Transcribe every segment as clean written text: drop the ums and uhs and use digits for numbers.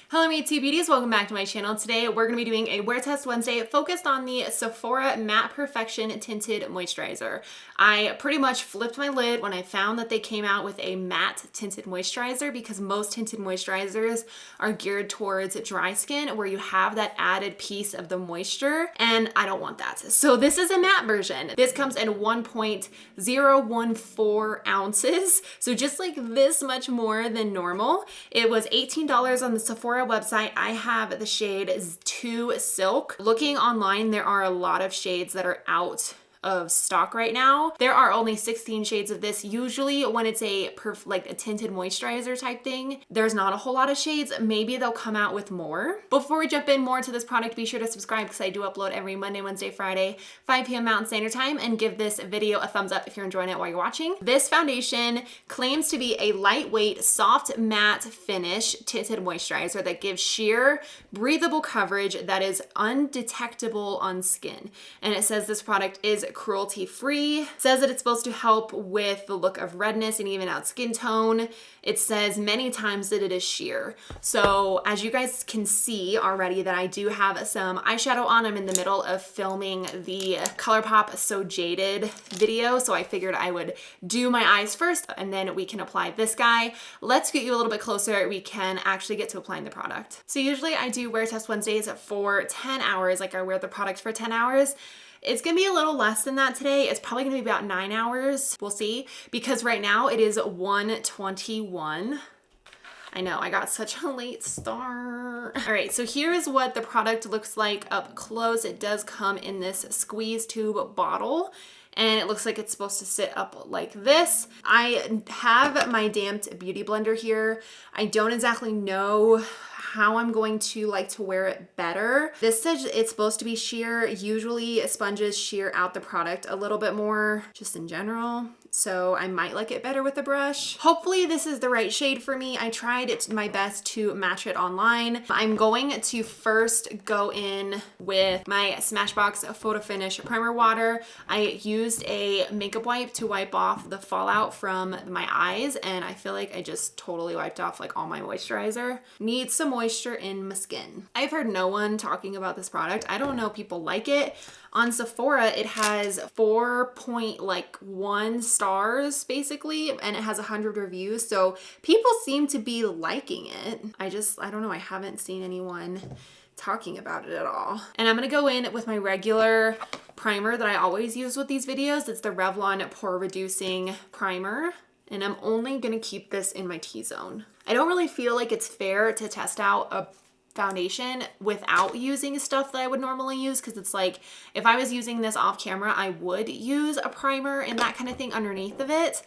Hello WTW beauties, welcome back to my channel. Today we're going to be doing a wear test Wednesday focused on the Sephora Matte Perfection Tinted Moisturizer. I pretty much flipped my lid when I found that they came out with a matte tinted moisturizer because most tinted moisturizers are geared towards dry skin where you have that added piece of the moisture, and I don't want that. So this is a matte version. This comes in 1.014 ounces, so just like this much more than normal. It was $18 on the Sephora website. I have the shade 2 Silk. Looking online, there are a lot of shades that are out of stock right now. There are only 16 shades of this. Usually when it's a tinted moisturizer type thing, there's not a whole lot of shades. Maybe they'll come out with more. Before we jump in more to this product, be sure to subscribe because I do upload every Monday, Wednesday, Friday, 5 p.m. Mountain Standard Time, and give this video a thumbs up if you're enjoying it while you're watching. This foundation claims to be a lightweight, soft matte finish tinted moisturizer that gives sheer, breathable coverage that is undetectable on skin. And it says this product is cruelty-free. Says that it's supposed to help with the look of redness and even out skin tone. It says many times that it is sheer. So as you guys can see already that I do have some eyeshadow on. I'm in the middle of filming the ColourPop So Jaded video, so I figured I would do my eyes first and then we can apply this guy. Let's get you a little bit closer. We can actually get to applying the product. So usually I do wear test Wednesdays for 10 hours, like I wear the product for 10 hours. It's gonna be a little less than that today. It's probably gonna be about 9 hours. We'll see, because right now it is 1:21. I know, I got such a late start. All right, so here is what the product looks like up close. It does come in this squeeze tube bottle, and it looks like it's supposed to sit up like this. I have my damped beauty blender here. I don't exactly know how I'm going to like to wear it better. This says it's supposed to be sheer. Usually sponges sheer out the product a little bit more just in general. So I might like it better with a brush. Hopefully this is the right shade for me. I tried my best to match it online. I'm going to first go in with my Smashbox Photo Finish Primer Water. I used a makeup wipe to wipe off the fallout from my eyes, and I feel like I just totally wiped off like all my moisturizer. Need some moisture in my skin. I've heard no one talking about this product. I don't know if people like it. On Sephora, it has 4.1 stars basically, and it has 100 reviews. So people seem to be liking it. I don't know. I haven't seen anyone talking about it at all. And I'm gonna go in with my regular primer that I always use with these videos. It's the Revlon Pore Reducing Primer. And I'm only gonna keep this in my T-zone. I don't really feel like it's fair to test out a foundation without using stuff that I would normally use, because it's like if I was using this off camera, I would use a primer and that kind of thing underneath of it.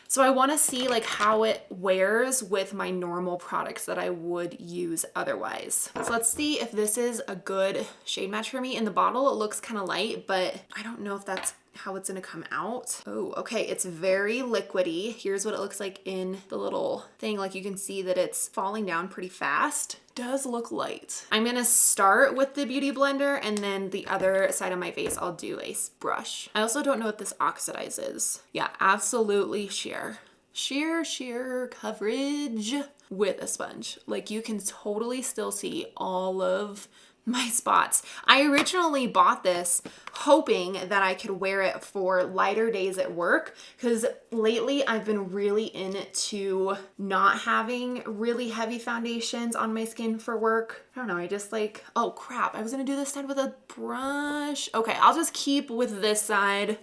So I want to see like how it wears with my normal products that I would use otherwise. So let's see if this is a good shade match for me. In the bottle, it looks kind of light, but I don't know if that's how it's gonna come out. Oh, okay, it's very liquidy. Here's what it looks like in the little thing. Like you can see that it's falling down pretty fast. Does look light. I'm gonna start with the beauty blender, and then the other side of my face I'll do a brush. I also don't know if this oxidizes. Yeah, absolutely sheer. Sheer coverage with a sponge. Like you can totally still see all of my spots. I originally bought this hoping that I could wear it for lighter days at work, because lately I've been really into not having really heavy foundations on my skin for work. I don't know, I just like, oh crap, I was gonna do this side with a brush. Okay, I'll just keep with this side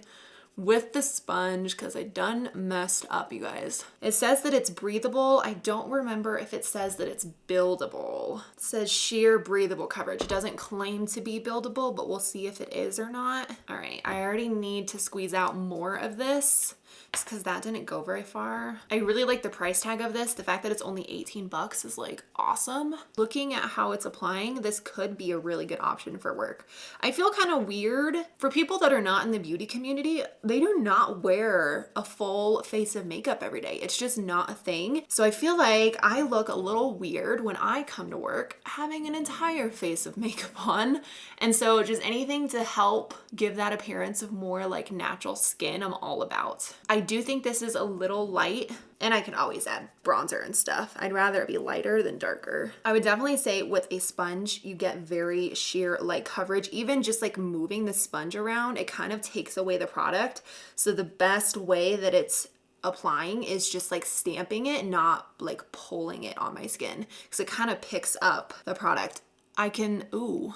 with the sponge because I done messed up, you guys. It says that it's breathable. I don't remember if it says that it's buildable. It says sheer breathable coverage. It doesn't claim to be buildable, but we'll see if it is or not. All right, I already need to squeeze out more of this just because that didn't go very far. I really like the price tag of this. The fact that it's only 18 bucks is like awesome. Looking at how it's applying, this could be a really good option for work. I feel kind of weird for people that are not in the beauty community. They do not wear a full face of makeup every day. It's just not a thing. So I feel like I look a little weird when I come to work having an entire face of makeup on. And so just anything to help give that appearance of more like natural skin, I'm all about. I do think this is a little light, and I can always add bronzer and stuff. I'd rather it be lighter than darker. I would definitely say with a sponge, you get very sheer light coverage. Even just like moving the sponge around, it kind of takes away the product. So the best way that it's applying is just like stamping it, not like pulling it on my skin, because it kind of picks up the product. I can, ooh,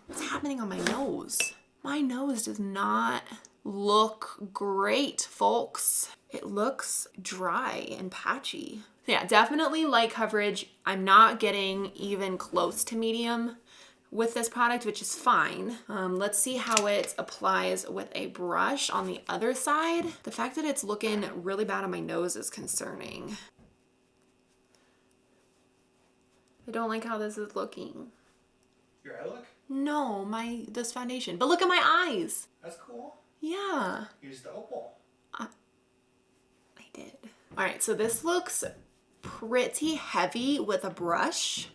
what's happening on my nose? My nose does not look great, folks. It looks dry and patchy. Yeah, definitely light coverage. I'm not getting even close to medium with this product, which is fine. Let's see how it applies with a brush on the other side. The fact that it's looking really bad on my nose is concerning. I don't like how this is looking. Your eye look? No, this foundation. But look at my eyes. That's cool. Yeah. Use the opal. I did. All right, so this looks pretty heavy with a brush.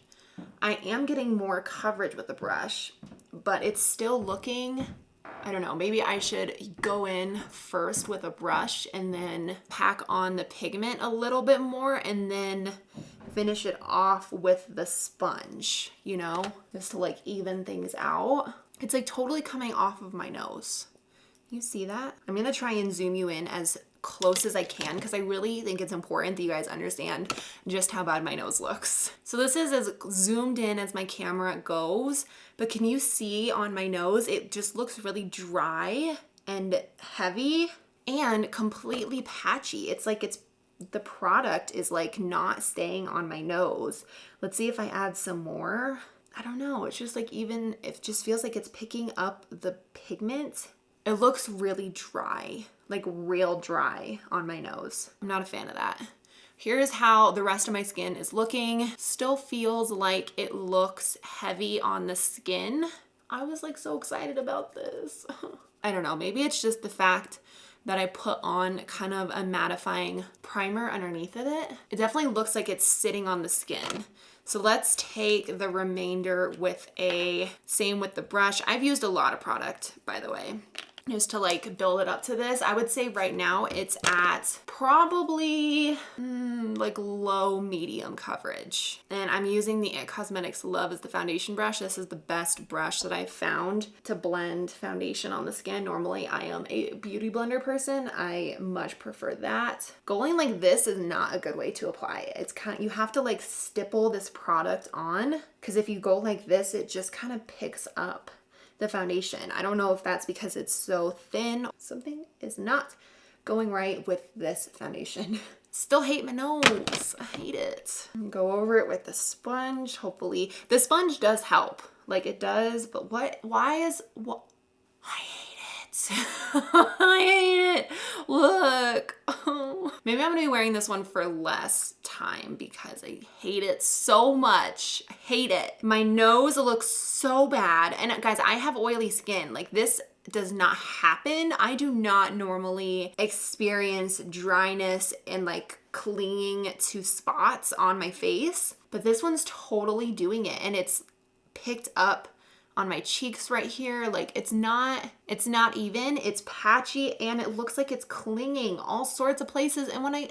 I am getting more coverage with the brush, but it's still looking, I don't know, maybe I should go in first with a brush and then pack on the pigment a little bit more and then finish it off with the sponge, you know, just to like even things out. It's like totally coming off of my nose. You see that? I'm gonna try and zoom you in as close as I can because I really think it's important that you guys understand just how bad my nose looks. So this is as zoomed in as my camera goes, but can you see on my nose, it just looks really dry and heavy and completely patchy. It's like the product is like not staying on my nose. Let's see if I add some more. I don't know, it's just like it just feels like it's picking up the pigment. It looks really dry, like real dry on my nose. I'm not a fan of that. Here's how the rest of my skin is looking. Still feels like it looks heavy on the skin. I was like so excited about this. I don't know, maybe it's just the fact that I put on kind of a mattifying primer underneath of it. It definitely looks like it's sitting on the skin. So let's take the remainder with same with the brush. I've used a lot of product, by the way, just to like build it up to this. I would say right now it's at probably like low medium coverage. And I'm using the It Cosmetics Love as the foundation brush. This is the best brush that I've found to blend foundation on the skin. Normally I am a beauty blender person. I much prefer that. Going like this is not a good way to apply it. It's you have to like stipple this product on, because if you go like this, it just kind of picks up the foundation. I don't know if that's because it's so thin. Something is not going right with this foundation. Still hate my nose. I hate it. Go over it with the sponge. Hopefully the sponge does help. Like it does, but what? I hate it. I hate it. Look. Oh. Maybe I'm gonna be wearing this one for less time because I hate it so much. I hate it. My nose looks so bad. And guys, I have oily skin. Like this does not happen. I do not normally experience dryness and like clinging to spots on my face, but this one's totally doing it, and it's picked up on my cheeks right here. Like it's not even, it's patchy, and it looks like it's clinging all sorts of places. And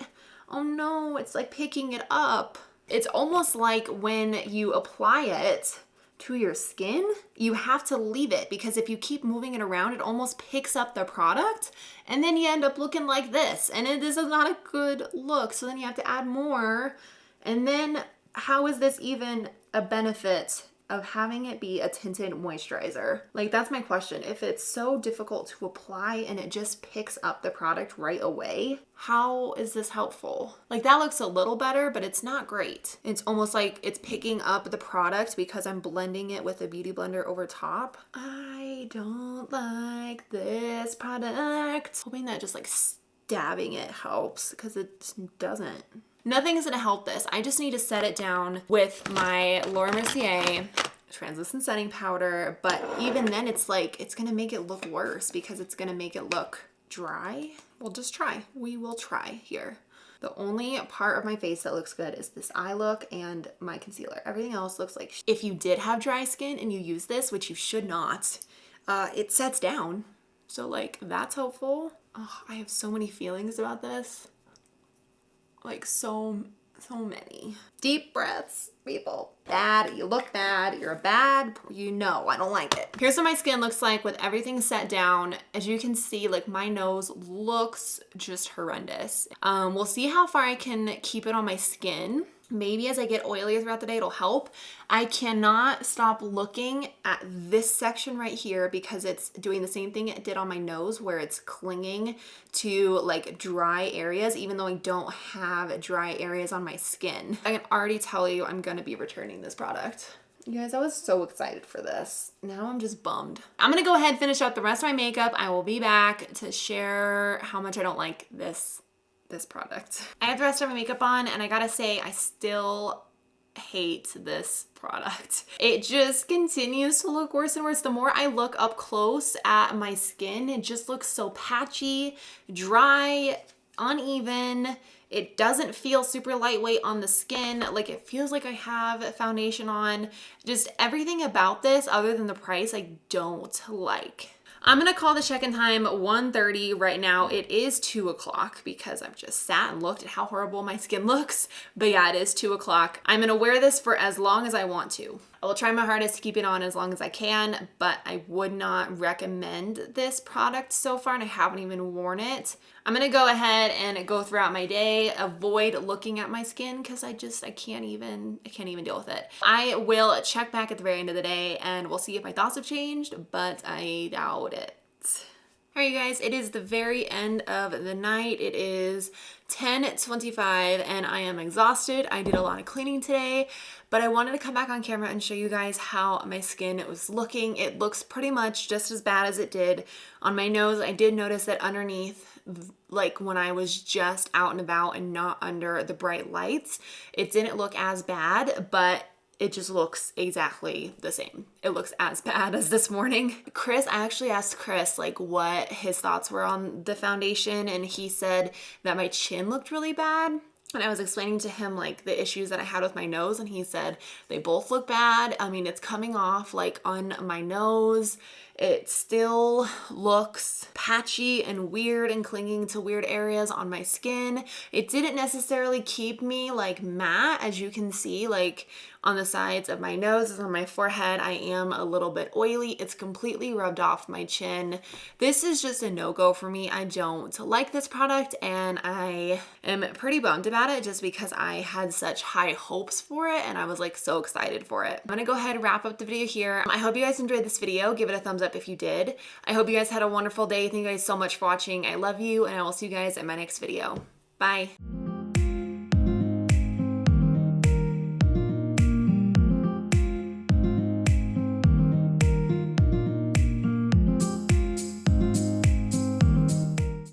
oh no, it's like picking it up. It's almost like when you apply it to your skin, you have to leave it, because if you keep moving it around, it almost picks up the product, and then you end up looking like this, and this is not a good look. So then you have to add more, and then how is this even a benefit of having it be a tinted moisturizer? Like that's my question. If it's so difficult to apply and it just picks up the product right away, how is this helpful? Like that looks a little better, but it's not great. It's almost like it's picking up the product because I'm blending it with a beauty blender over top. I don't like this product. Hoping that just like stabbing it helps, because it doesn't. Nothing's gonna help this. I just need to set it down with my Laura Mercier translucent setting powder, but even then it's like, it's gonna make it look worse because it's gonna make it look dry. We'll just try. We will try here. The only part of my face that looks good is this eye look and my concealer. Everything else looks like if you did have dry skin and you use this, which you should not, it sets down. So like that's hopeful. Oh, I have so many feelings about this. Like so many. Deep breaths, people. Bad, you look bad, you're bad, you know, I don't like it. Here's what my skin looks like with everything set down. As you can see, like my nose looks just horrendous. We'll see how far I can keep it on my skin. Maybe as I get oilier throughout the day, it'll help. I cannot stop looking at this section right here because it's doing the same thing it did on my nose where it's clinging to like dry areas, even though I don't have dry areas on my skin. I can already tell you I'm gonna be returning this product. You guys, I was so excited for this. Now I'm just bummed. I'm gonna go ahead and finish up the rest of my makeup. I will be back to share how much I don't like this product. I have the rest of my makeup on and I gotta say I still hate this product. It just continues to look worse and worse. The more I look up close at my skin, it just looks so patchy, dry, uneven. It doesn't feel super lightweight on the skin. Like it feels like I have foundation on. Just everything about this other than the price I don't like. I'm gonna call the check-in time 1:30 right now. It is 2 o'clock because I've just sat and looked at how horrible my skin looks. But yeah, it is 2 o'clock. I'm gonna wear this for as long as I want to. I will try my hardest to keep it on as long as I can, but I would not recommend this product so far and I haven't even worn it. I'm gonna go ahead and go throughout my day, avoid looking at my skin because I can't even deal with it. I will check back at the very end of the day and we'll see if my thoughts have changed, but I doubt it. All right, you guys, it is the very end of the night. It is 10:25 and I am exhausted. I did a lot of cleaning today, but I wanted to come back on camera and show you guys how my skin was looking. It looks pretty much just as bad as it did on my nose. I did notice that underneath, like when I was just out and about and not under the bright lights, it didn't look as bad, but it just looks exactly the same. It looks as bad as this morning. I actually asked Chris like what his thoughts were on the foundation and he said that my chin looked really bad. And I was explaining to him like the issues that I had with my nose and he said they both look bad. I mean, it's coming off like on my nose. It still looks patchy and weird and clinging to weird areas on my skin. It didn't necessarily keep me like matte, as you can see, like on the sides of my nose and on my forehead, I am a little bit oily. It's completely rubbed off my chin. This is just a no-go for me. I don't like this product and I am pretty bummed about it just because I had such high hopes for it and I was like so excited for it. I'm gonna go ahead and wrap up the video here. I hope you guys enjoyed this video. Give it a thumbs up if you did. I hope you guys had a wonderful day. Thank you guys so much for watching. I love you and I will see you guys in my next video. Bye.